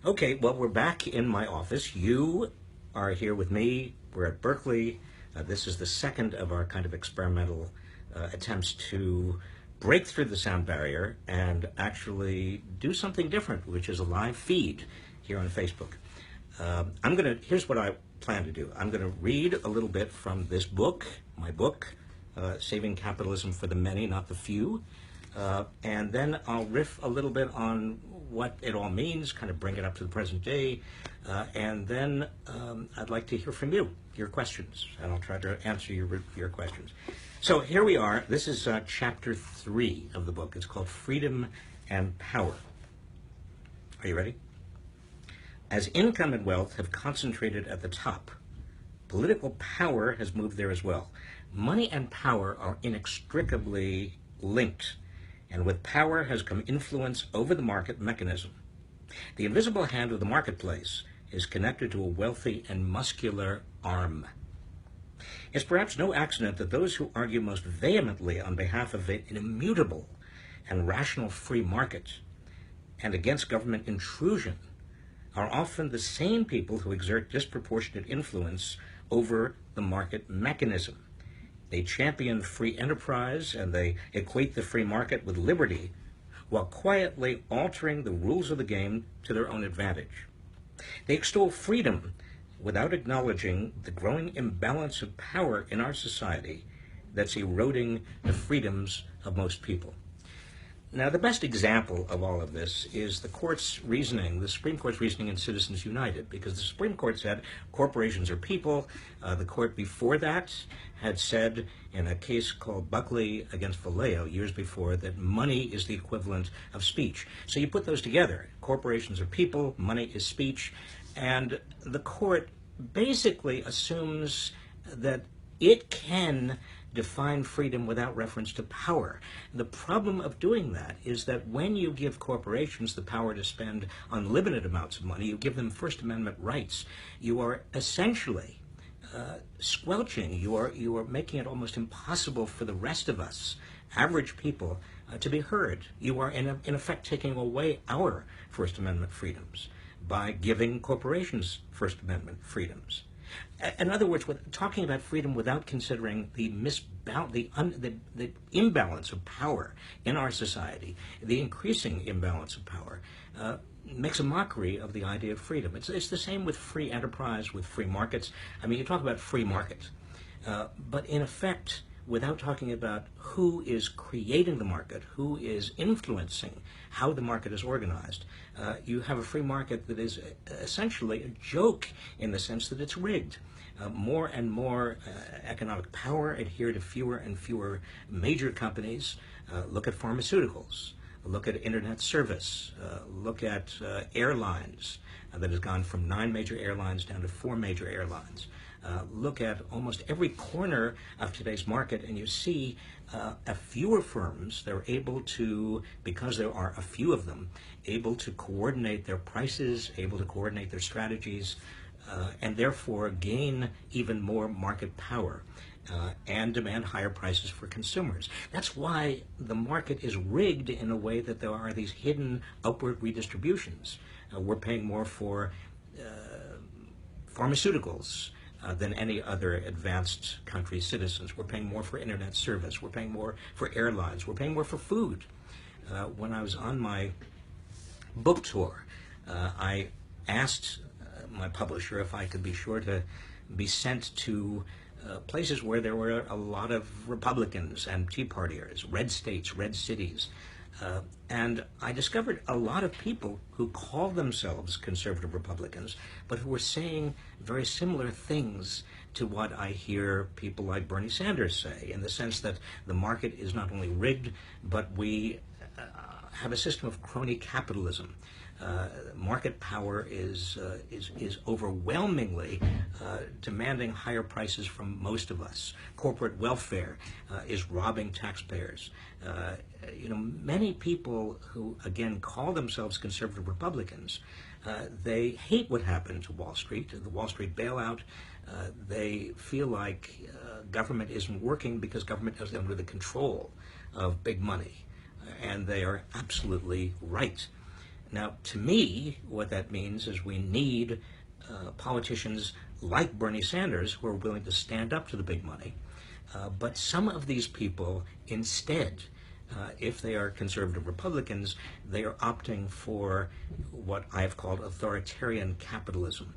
Okay, well, we're back in my office. You are here with me. We're at Berkeley. This is the second of our kind of experimental attempts to break through the sound barrier and actually do something different, which is a live feed here on Facebook. Here's what I plan to do. I'm going to read a little bit from this book, my book, Saving Capitalism for the Many, Not the Few. And then I'll riff a little bit on what it all means, kind of bring it up to the present day, and then I'd like to hear from you, your questions, and I'll try to answer your questions. So here we are. This is chapter 3 of the book. It's called Freedom and Power. Are you ready? As income and wealth have concentrated at the top, political power has moved there as well. Money and power are inextricably linked, and with power has come influence over the market mechanism. The invisible hand of the marketplace is connected to a wealthy and muscular arm. It's perhaps no accident that those who argue most vehemently on behalf of an immutable and rational free market and against government intrusion are often the same people who exert disproportionate influence over the market mechanism. They champion free enterprise and they equate the free market with liberty while quietly altering the rules of the game to their own advantage. They extol freedom without acknowledging the growing imbalance of power in our society that's eroding the freedoms of most people. Now, the best example of all of this is the court's reasoning, the Supreme Court's reasoning in Citizens United, because the Supreme Court said corporations are people. The court before that had said in a case called Buckley against Vallejo years before that money is the equivalent of speech. So you put those together. Corporations are people, money is speech, and the court basically assumes that it can define freedom without reference to power. The problem of doing that is that when you give corporations the power to spend unlimited amounts of money, you give them First Amendment rights. You are essentially squelching, you are making it almost impossible for the rest of us, average people, to be heard. You are in effect taking away our First Amendment freedoms by giving corporations First Amendment freedoms. In other words, talking about freedom without considering the imbalance of power in our society, the increasing imbalance of power, makes a mockery of the idea of freedom. It's the same with free enterprise, with free markets. I mean, you talk about free market, but in effect, without talking about who is creating the market, who is influencing how the market is organized, you have a free market that is essentially a joke in the sense that it's rigged. More and more economic power adhere to fewer and fewer major companies. Look at pharmaceuticals. Look at internet service. Look at airlines that has gone from 9 major airlines down to 4 major airlines. Look at almost every corner of today's market, and you see a fewer firms. They're able to, because there are a few of them, able to coordinate their prices, able to coordinate their strategies, and therefore gain even more market power and demand higher prices for consumers. That's why the market is rigged in a way that there are these hidden upward redistributions. We're paying more for pharmaceuticals than any other advanced country's citizens. We're paying more for internet service. We're paying more for airlines. We're paying more for food. When I was on my book tour, I asked my publisher if I could be sure to be sent to places where there were a lot of Republicans and Tea Partiers, red states, red cities. And I discovered a lot of people who call themselves conservative Republicans, but who were saying very similar things to what I hear people like Bernie Sanders say, in the sense that the market is not only rigged, but we have a system of crony capitalism. Market power is overwhelmingly demanding higher prices from most of us. Corporate welfare is robbing taxpayers. Many people who, again, call themselves conservative Republicans, they hate what happened to Wall Street, the Wall Street bailout. They feel like government isn't working because government is under the control of big money. And they are absolutely right. Now, to me, what that means is we need politicians like Bernie Sanders who are willing to stand up to the big money. But some of these people instead, if they are conservative Republicans, they are opting for what I have called authoritarian capitalism.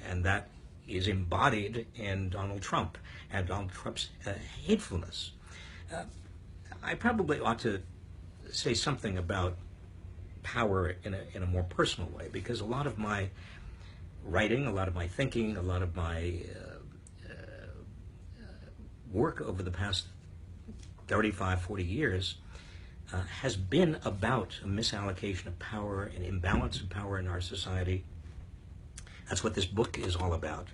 And that is embodied in Donald Trump and Donald Trump's hatefulness. I probably ought to say something about power in a more personal way, because a lot of my writing, a lot of my thinking, a lot of my work over the past 35, 40 years has been about a misallocation of power, an imbalance of power in our society. That's what this book is all about.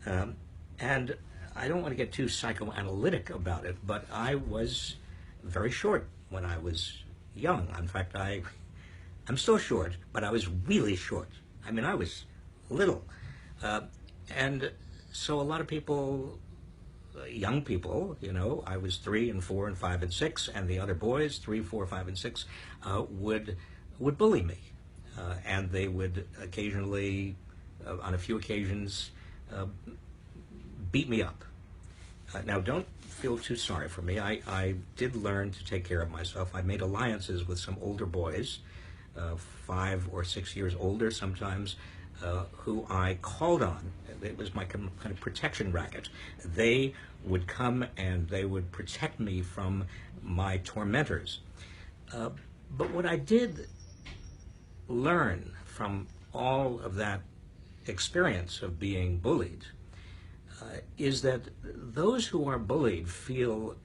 And I don't want to get too psychoanalytic about it, but I was very short when I was young. In fact, I'm still short, but I was really short. I mean, I was little. And so a lot of people, young people, you know, I was 3 and 4 and 5 and 6, and the other boys, 3, 4, 5, and 6, would bully me. And they would occasionally, on a few occasions, beat me up. Now, don't feel too sorry for me. I did learn to take care of myself. I made alliances with some older boys, 5 or 6 years older sometimes, who I called on. It was my kind of protection racket. They would come and they would protect me from my tormentors. But what I did learn from all of that experience of being bullied is that those who are bullied feel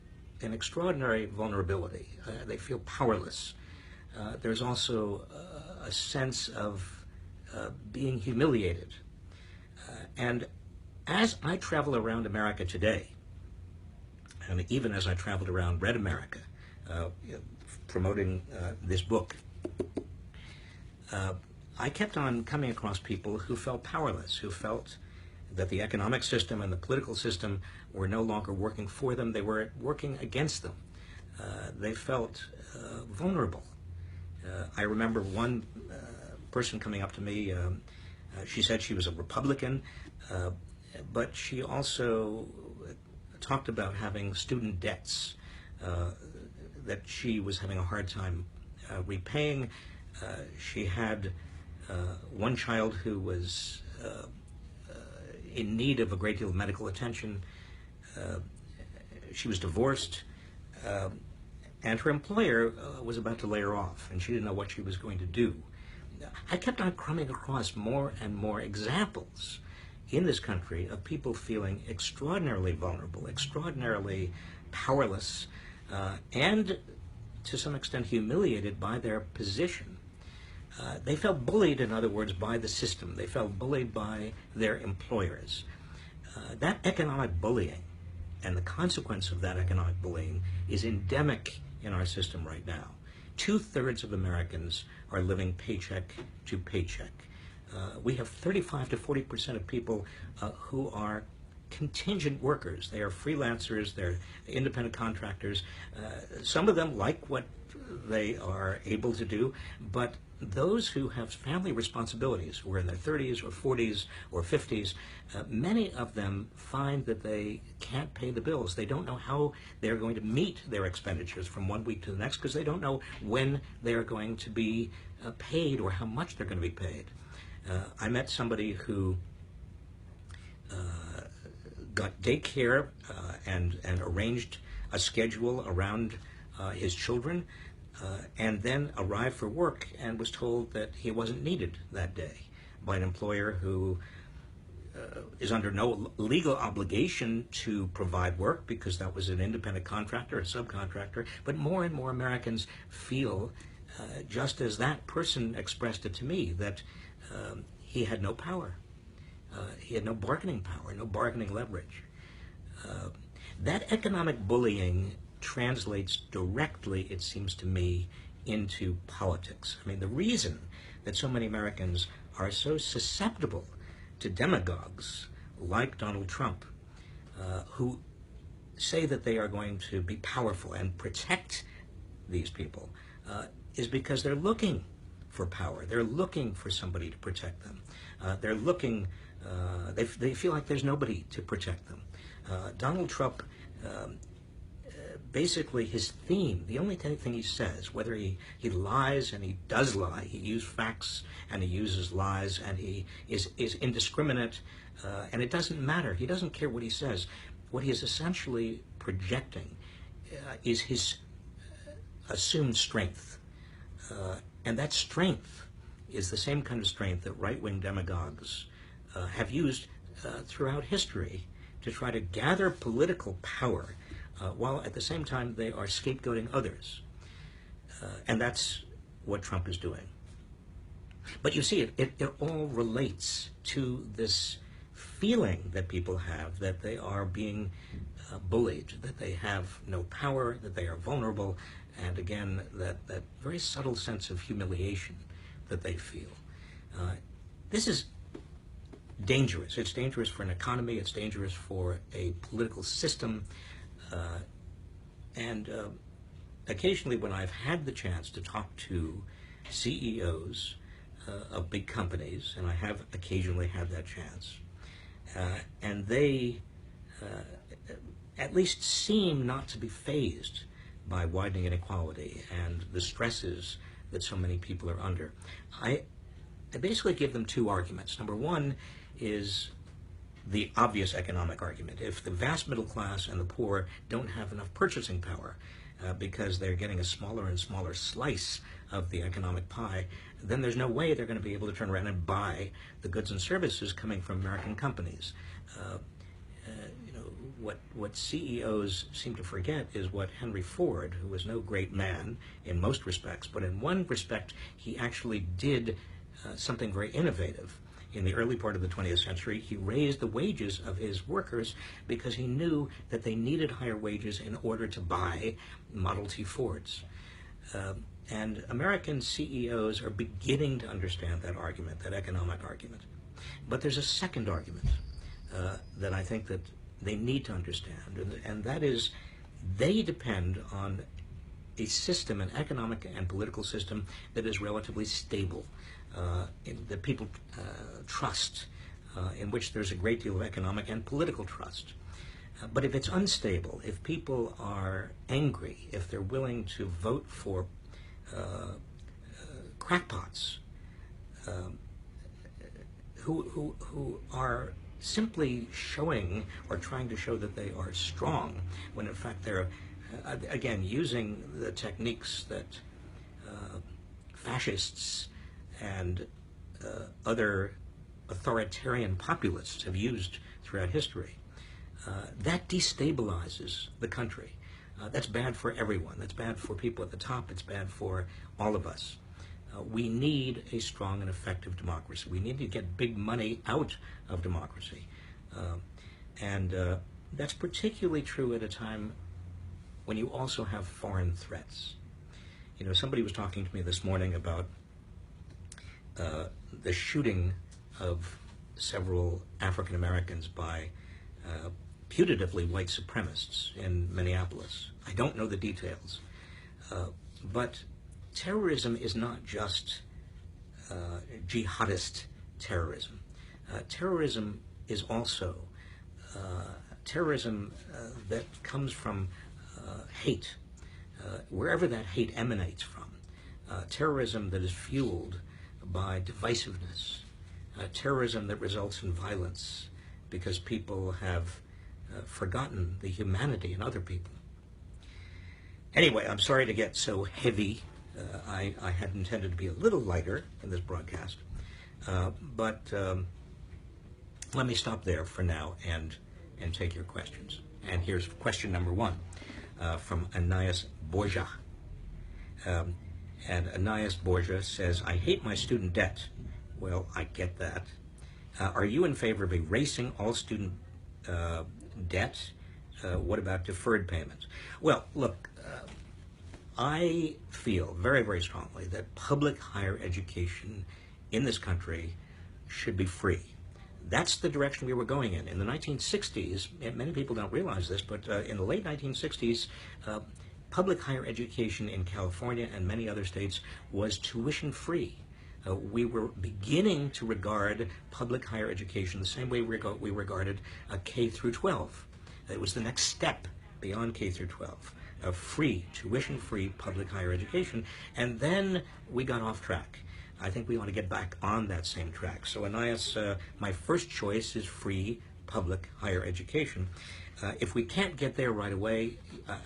an extraordinary vulnerability. They feel powerless. There's also a sense of being humiliated. And as I travel around America today, and even as I traveled around Red America, promoting this book, I kept on coming across people who felt powerless, who felt that the economic system and the political system were no longer working for them. They were working against them. They felt vulnerable. I remember one person coming up to me. She said she was a Republican, but she also talked about having student debts that she was having a hard time repaying. She had one child who was in need of a great deal of medical attention. She was divorced, and her employer was about to lay her off, and she didn't know what she was going to do. I kept on coming across more and more examples in this country of people feeling extraordinarily vulnerable, extraordinarily powerless, and to some extent humiliated by their position. They felt bullied, in other words, by the system. They felt bullied by their employers. That economic bullying and the consequence of that economic bullying is endemic in our system right now. 2/3 of Americans are living paycheck to paycheck. We have 35 to 40% of people who are contingent workers. They are freelancers, they're independent contractors. Some of them like what they are able to do, but those who have family responsibilities, who are in their 30s or 40s or 50s, many of them find that they can't pay the bills. They don't know how they're going to meet their expenditures from one week to the next because they don't know when they're going to be paid or how much they're going to be paid. I met somebody who got daycare and arranged a schedule around his children, and then arrived for work and was told that he wasn't needed that day by an employer who is under no legal obligation to provide work because that was an independent contractor, a subcontractor. But more and more Americans feel, just as that person expressed it to me, that he had no power. He had no bargaining power, no bargaining leverage. That economic bullying translates directly, it seems to me, into politics. I mean, the reason that so many Americans are so susceptible to demagogues like Donald Trump, who say that they are going to be powerful and protect these people, is because they're looking for power. They're looking for somebody to protect them. They're looking, they feel like there's nobody to protect them. Donald Trump, basically his theme, the only thing he says, whether he lies, and he does lie, he uses facts and he uses lies, and he is indiscriminate, and it doesn't matter. He doesn't care what he says. What he is essentially projecting is his assumed strength. And that strength is the same kind of strength that right-wing demagogues have used throughout history to try to gather political power, while at the same time they are scapegoating others. And that's what Trump is doing. But you see, it all relates to this feeling that people have that they are being bullied, that they have no power, that they are vulnerable, and again, that very subtle sense of humiliation that they feel. This is dangerous. It's dangerous for an economy. It's dangerous for a political system. And occasionally when I've had the chance to talk to CEOs of big companies, and I have occasionally had that chance, and they at least seem not to be fazed by widening inequality and the stresses that so many people are under. I basically give them two arguments. Number one is the obvious economic argument. If the vast middle class and the poor don't have enough purchasing power because they're getting a smaller and smaller slice of the economic pie, then there's no way they're going to be able to turn around and buy the goods and services coming from American companies. What CEOs seem to forget is what Henry Ford, who was no great man in most respects, but in one respect he actually did something very innovative. In the early part of the 20th century, he raised the wages of his workers because he knew that they needed higher wages in order to buy Model T Fords. And American CEOs are beginning to understand that argument, that economic argument. But there's a second argument that I think that they need to understand, and that is they depend on a system, an economic and political system that is relatively stable, that people trust, in which there's a great deal of economic and political trust. But if it's unstable, if people are angry, if they're willing to vote for crackpots who are simply showing or trying to show that they are strong, when in fact they're, again, using the techniques that fascists and other authoritarian populists have used throughout history, that destabilizes the country. That's bad for everyone. That's bad for people at the top. It's bad for all of us. We need a strong and effective democracy. We need to get big money out of democracy. And that's particularly true at a time when you also have foreign threats. You know, somebody was talking to me this morning about the shooting of several African Americans by putatively white supremacists in Minneapolis. I don't know the details, but terrorism is not just jihadist terrorism. Terrorism is also terrorism that comes from hate, wherever that hate emanates from. Terrorism that is fueled by divisiveness. Terrorism that results in violence because people have forgotten the humanity in other people. Anyway, I'm sorry to get so heavy. I had intended to be a little lighter in this broadcast, but let me stop there for now and take your questions. And here's question number one from Anais Borja. And Anais Borja says, I hate my student debt. Well, I get that. Are you in favor of erasing all student debt? What about deferred payments? Well, look, I feel very, very strongly that public higher education in this country should be free. That's the direction we were going in. In the 1960s, and many people don't realize this, but in the late 1960s, public higher education in California and many other states was tuition free. We were beginning to regard public higher education the same way we regarded K through 12. It was the next step beyond K through 12, of free, tuition-free public higher education, and then we got off track. I think we want to get back on that same track. So Anais, my first choice is free public higher education. If we can't get there right away,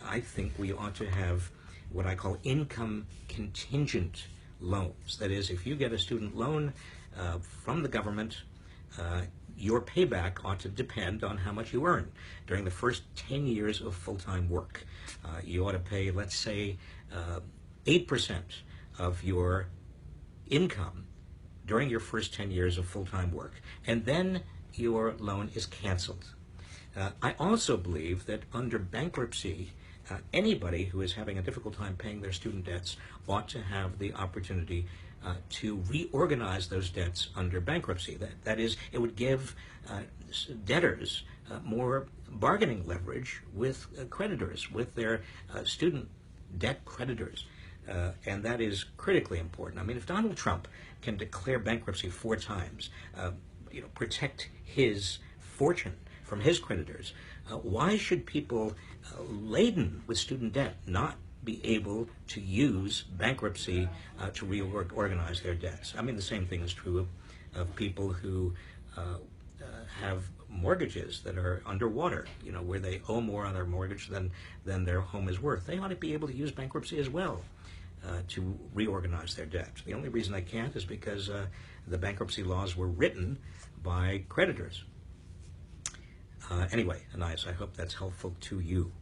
I think we ought to have what I call income contingent loans. That is, if you get a student loan from the government, your payback ought to depend on how much you earn during the first 10 years of full-time work. You ought to pay, let's say, 8% of your income during your first 10 years of full-time work, and then your loan is canceled. I also believe that under bankruptcy, anybody who is having a difficult time paying their student debts ought to have the opportunity to reorganize those debts under bankruptcy. That is, it would give debtors more bargaining leverage with creditors, with their student debt creditors. And that is critically important. I mean, if Donald Trump can declare bankruptcy 4 times, protect his fortune from his creditors, why should people laden with student debt not be able to use bankruptcy to reorganize their debts? I mean, the same thing is true of people who have mortgages that are underwater, where they owe more on their mortgage than their home is worth. They ought to be able to use bankruptcy as well to reorganize their debt. The only reason I can't is because the bankruptcy laws were written by creditors. Anyway, Anais, I hope that's helpful to you.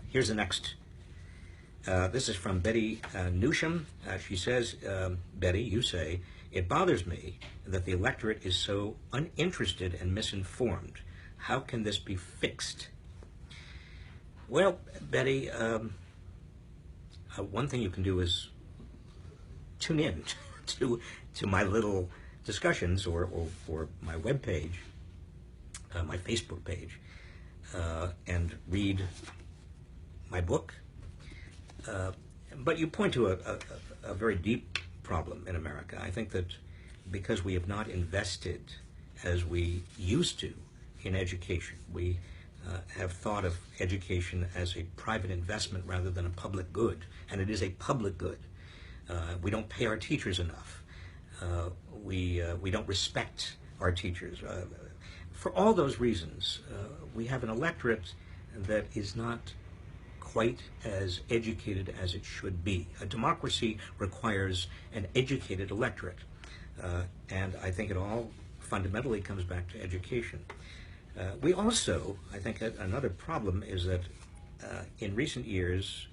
Here's the next. This is from Betty Newsham. She says, Betty, you say, it bothers me that the electorate is so uninterested and misinformed. How can this be fixed? Well, Betty, one thing you can do is tune in to my little discussions or my webpage, my Facebook page, and read my book. But you point to a very deep problem in America. I think that because we have not invested as we used to in education, we have thought of education as a private investment rather than a public good, and it is a public good. We don't pay our teachers enough. We don't respect our teachers. For all those reasons, we have an electorate that is not quite as educated as it should be. A democracy requires an educated electorate, and I think it all fundamentally comes back to education. We also, I think another problem is that in recent years,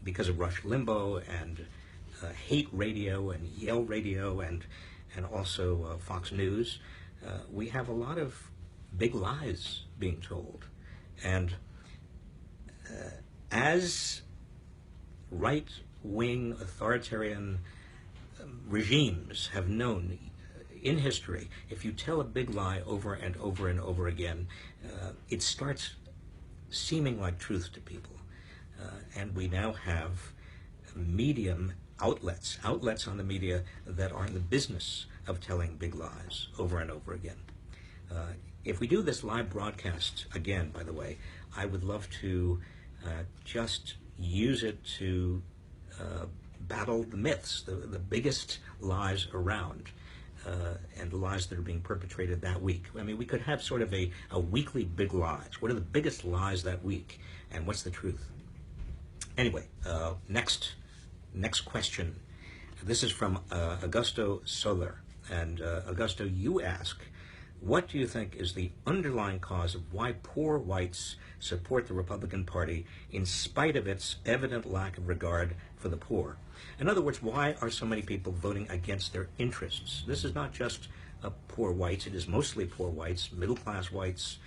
because of Rush Limbaugh and hate radio and Yale radio and also Fox News, we have a lot of big lies being told. And as right-wing authoritarian regimes have known in history, if you tell a big lie over and over and over again, it starts seeming like truth to people. And we now have medium outlets on the media that are in the business of telling big lies over and over again. If we do this live broadcast again, by the way, I would love to just use it to battle the myths, the biggest lies around, and the lies that are being perpetrated that week. I mean, we could have sort of a weekly big lies. What are the biggest lies that week, and what's the truth? Anyway, next question. This is from Augusto Soler. And Augusto, you ask, what do you think is the underlying cause of why poor whites support the Republican Party in spite of its evident lack of regard for the poor? In other words, why are so many people voting against their interests? This is not just poor whites. It is mostly poor whites, middle-class whites,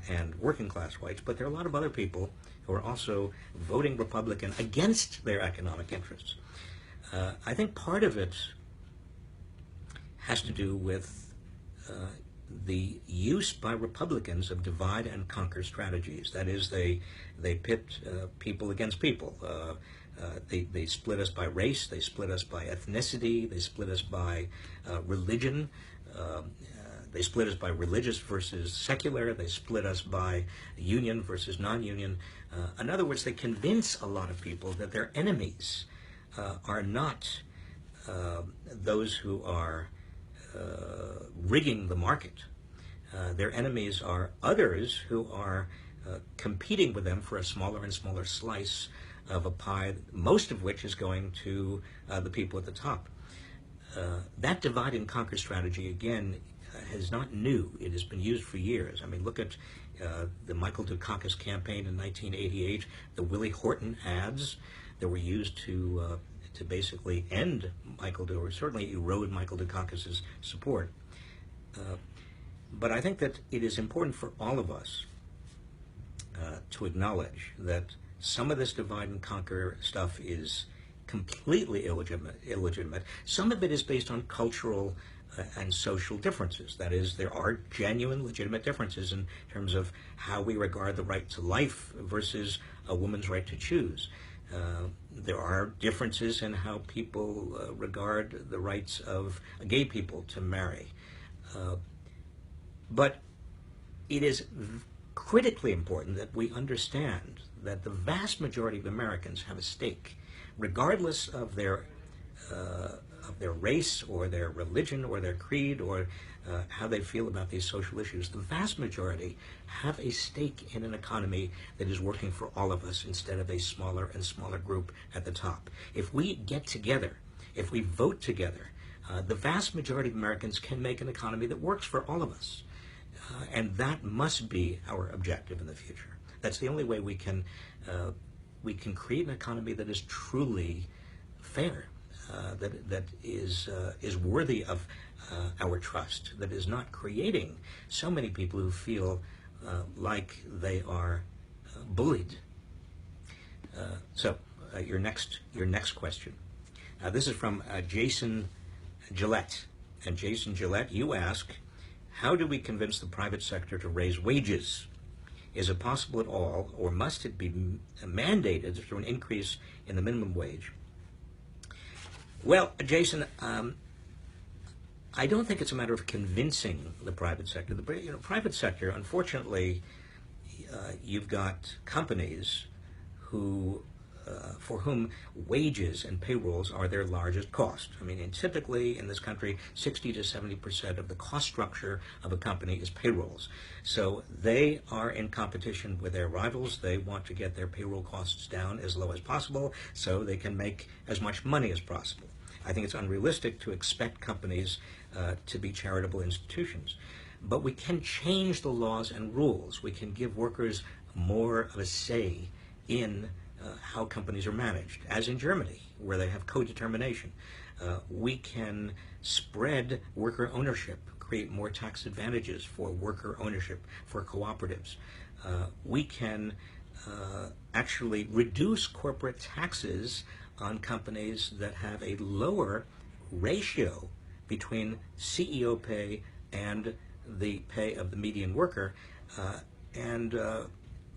and working-class whites. But there are a lot of other people who are also voting Republican against their economic interests. I think part of it has to do with the use by Republicans of divide and conquer strategies. That is, they pit people against people. They split us by race, they split us by ethnicity, they split us by religion, they split us by religious versus secular, they split us by union versus non-union. In other words, they convince a lot of people that their enemies are not those who are rigging the market. Their enemies are others who are competing with them for a smaller and smaller slice of a pie, most of which is going to the people at the top. That divide and conquer strategy, again, is not new. It has been used for years. I mean, look at the Michael Dukakis campaign in 1988, the Willie Horton ads that were used to basically end Michael, or certainly erode Michael Dukakis' support. But I think that it is important for all of us to acknowledge that some of this divide and conquer stuff is completely illegitimate. Some of it is based on cultural and social differences. That is, there are genuine, legitimate differences in terms of how we regard the right to life versus a woman's right to choose. There are differences in how people regard the rights of gay people to marry. But it is critically important that we understand that the vast majority of Americans have a stake, regardless of their race or their religion or their creed or how they feel about these social issues. The vast majority have a stake in an economy that is working for all of us instead of a smaller and smaller group at the top. If we get together, if we vote together, the vast majority of Americans can make an economy that works for all of us. And that must be our objective in the future. That's the only way we can create an economy that is truly fair, that is worthy of our trust, that is not creating so many people who feel like they are bullied. So your next question. This is from Jason Gillette. And Jason Gillette, you ask, how do we convince the private sector to raise wages? Is it possible at all, or must it be mandated through an increase in the minimum wage? Well, Jason, I don't think it's a matter of convincing the private sector. The private sector, unfortunately, you've got companies who, for whom wages and payrolls are their largest cost. I mean, and typically in this country, 60 to 70% of the cost structure of a company is payrolls. So they are in competition with their rivals. They want to get their payroll costs down as low as possible so they can make as much money as possible. I think it's unrealistic to expect companies to be charitable institutions. But we can change the laws and rules. We can give workers more of a say in how companies are managed, as in Germany, where they have co-determination. We can spread worker ownership, create more tax advantages for worker ownership, for cooperatives. We can actually reduce corporate taxes on companies that have a lower ratio between CEO pay and the pay of the median worker, and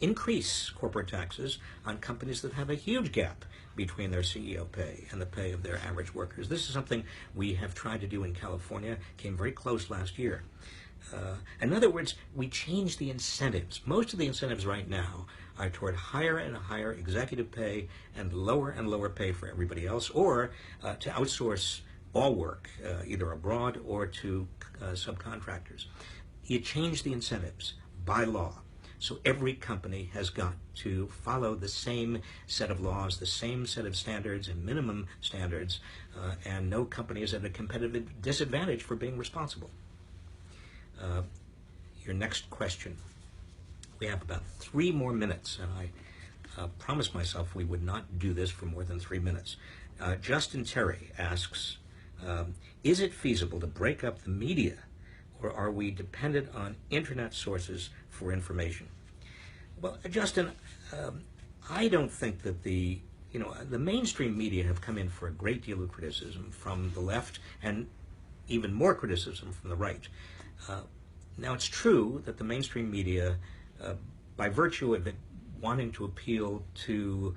increase corporate taxes on companies that have a huge gap between their CEO pay and the pay of their average workers. This is something we have tried to do in California, came very close last year. In other words, we change the incentives. Most of the incentives right now are toward higher and higher executive pay and lower pay for everybody else, or to outsource all work, either abroad or to subcontractors. You change the incentives by law. So every company has got to follow the same set of laws, the same set of standards and minimum standards, and no company is at a competitive disadvantage for being responsible. Your next question. We have about 3 more minutes, and I promised myself we would not do this for more than 3 minutes. Justin Terry asks, is it feasible to break up the media, or are we dependent on internet sources for information? Well, Justin, I don't think that the mainstream media have come in for a great deal of criticism from the left and even more criticism from the right. Now, it's true that the mainstream media, by virtue of it wanting to appeal to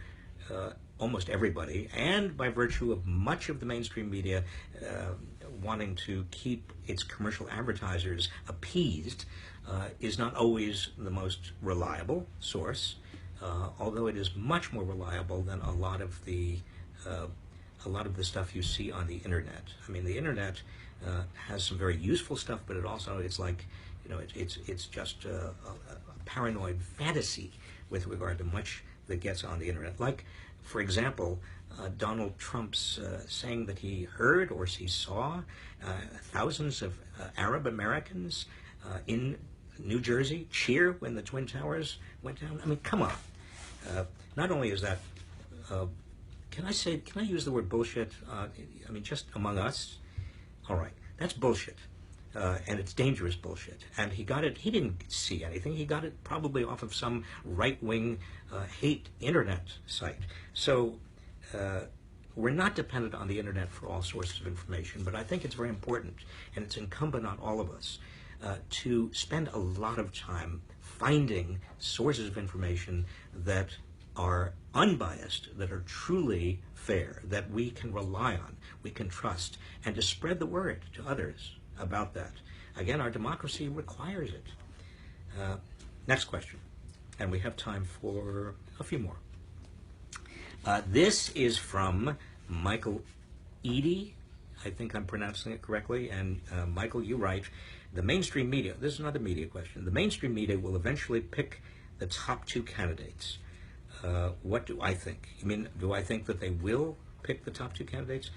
almost everybody, and by virtue of much of the mainstream media wanting to keep its commercial advertisers appeased, is not always the most reliable source, although it is much more reliable than a lot of the stuff you see on the internet. I mean, the internet has some very useful stuff, but it also, it's like, it's just a paranoid fantasy with regard to much that gets on the internet. Like, for example, Donald Trump's saying that he heard or he saw thousands of Arab Americans in New Jersey cheer when the Twin Towers went down. I mean, come on. Not only is that, can I use the word bullshit? I mean, just among us? All right, that's bullshit. And it's dangerous bullshit. And he didn't see anything. He got it probably off of some right-wing hate internet site. So we're not dependent on the internet for all sources of information, but I think it's very important, and it's incumbent on all of us to spend a lot of time finding sources of information that are unbiased, that are truly fair, that we can rely on, we can trust, and to spread the word to others about that. Again, our democracy requires it. Next question, and we have time for a few more. This is from Michael Eady. I think I'm pronouncing it correctly. And Michael, you write, the mainstream media, this is another media question, the mainstream media will eventually pick the top two candidates. What do I think? You mean, do I think that they will pick the top two candidates?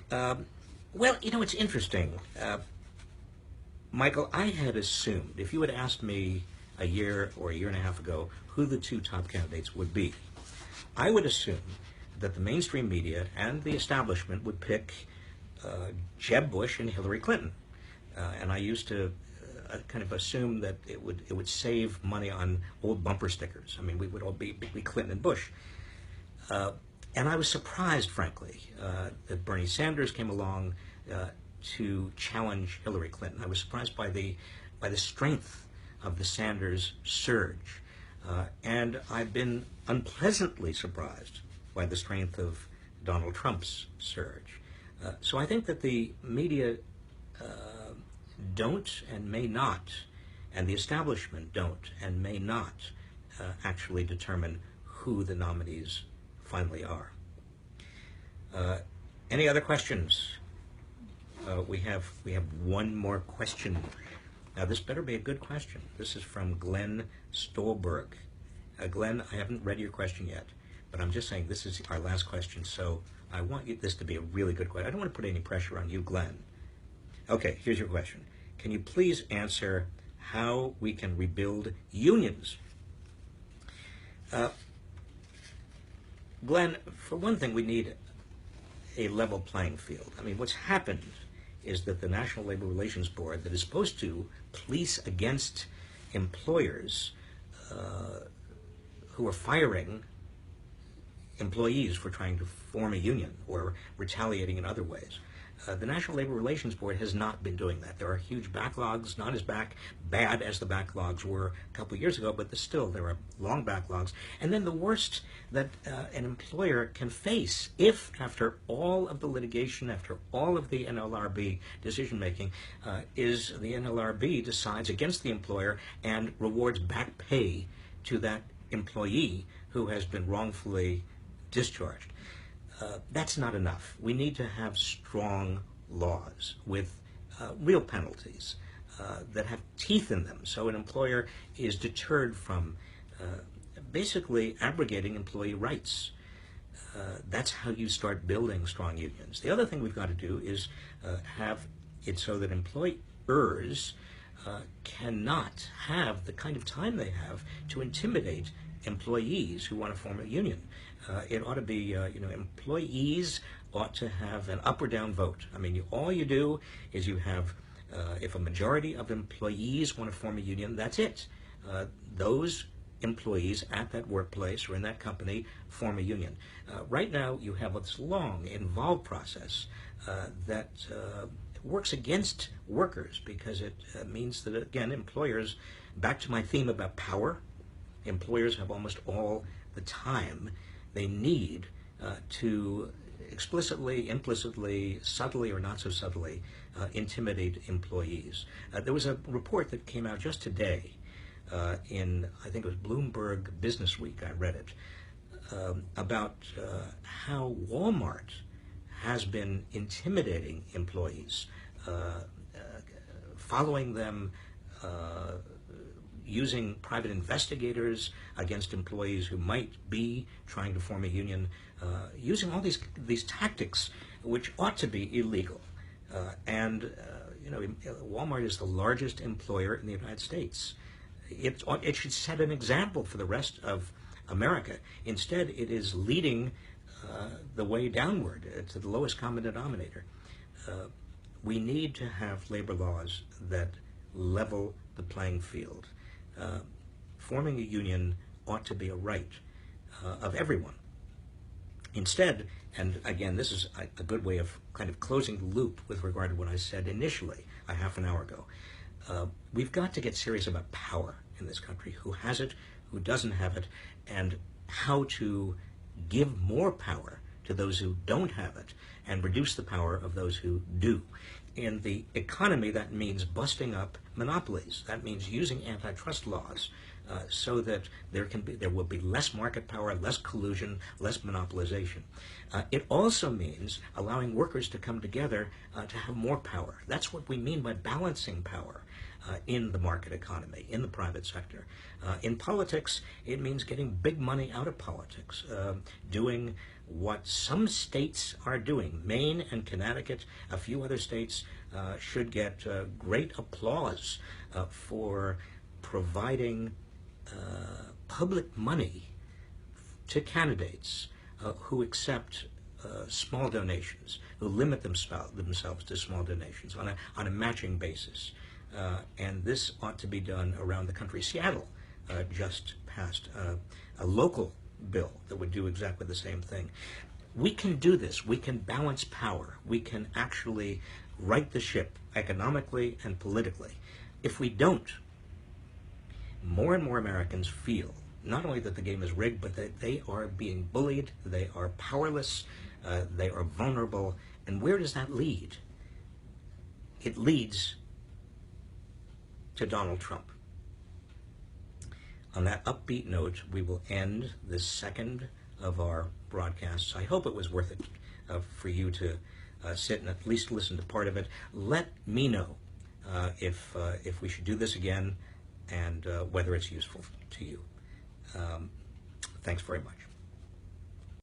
Well, it's interesting. Michael, I had assumed, if you had asked me a year or a year and a half ago who the two top candidates would be, I would assume that the mainstream media and the establishment would pick Jeb Bush and Hillary Clinton. And I used to kind of assume that it would save money on old bumper stickers. I mean, we would all be Clinton and Bush. And I was surprised, frankly, that Bernie Sanders came along to challenge Hillary Clinton. I was surprised by the strength of the Sanders surge. And I've been unpleasantly surprised by the strength of Donald Trump's surge. So I think that the media don't and may not, and the establishment don't and may not actually determine who the nominees finally are. Any other questions? We have one more question. Now, this better be a good question. This is from Glenn Stolberg. Glenn, I haven't read your question yet, but I'm just saying this is our last question, so I want this to be a really good question. I don't want to put any pressure on you, Glenn. Okay, here's your question. Can you please answer how we can rebuild unions? Glenn, for one thing, we need a level playing field. I mean, what's happened is that the National Labor Relations Board, that is supposed to police against employers who are firing employees for trying to form a union or retaliating in other ways. The National Labor Relations Board has not been doing that. There are huge backlogs, not as bad as the backlogs were a couple of years ago, but still there are long backlogs. And then the worst that an employer can face if, after all of the litigation, after all of the NLRB decision-making, is the NLRB decides against the employer and rewards back pay to that employee who has been wrongfully discharged. That's not enough. We need to have strong laws with real penalties that have teeth in them, so an employer is deterred from basically abrogating employee rights. That's how you start building strong unions. The other thing we've got to do is have it so that employers cannot have the kind of time they have to intimidate employees who want to form a union. It ought to be, employees ought to have an up or down vote. I mean, all you do is you have, if a majority of employees want to form a union, that's it. Those employees at that workplace or in that company form a union. Right now, you have this long, involved process that works against workers because it means that, again, employers, back to my theme about power, employers have almost all the time they need to explicitly, implicitly, subtly or not so subtly intimidate employees. There was a report that came out just today in, I think it was Bloomberg Business Week, I read it, about how Walmart has been intimidating employees, following them, using private investigators against employees who might be trying to form a union, using all these tactics which ought to be illegal. Walmart is the largest employer in the United States. It should set an example for the rest of America. Instead, it is leading the way downward to the lowest common denominator. We need to have labor laws that level the playing field. Forming a union ought to be a right of everyone. Instead, and again, this is a good way of kind of closing the loop with regard to what I said initially, a half an hour ago. We've got to get serious about power in this country, who has it, who doesn't have it, and how to give more power to those who don't have it and reduce the power of those who do. In the economy, that means busting up monopolies. That means using antitrust laws so that there will be less market power, less collusion, less monopolization. It also means allowing workers to come together to have more power. That's what we mean by balancing power in the market economy, in the private sector. In politics, it means getting big money out of politics, doing what some states are doing. Maine and Connecticut, a few other states, should get great applause for providing public money to candidates who accept small donations, who limit themselves to small donations on a matching basis. And this ought to be done around the country. Seattle just passed a local bill that would do exactly the same thing. We can do this. We can balance power. We can actually right the ship economically and politically. If we don't, more and more Americans feel not only that the game is rigged, but that they are being bullied, they are powerless, they are vulnerable. And where does that lead? It leads to Donald Trump. On that upbeat note, we will end this second of our broadcasts. I hope it was worth it for you to sit and at least listen to part of it. Let me know if we should do this again and whether it's useful to you. Thanks very much.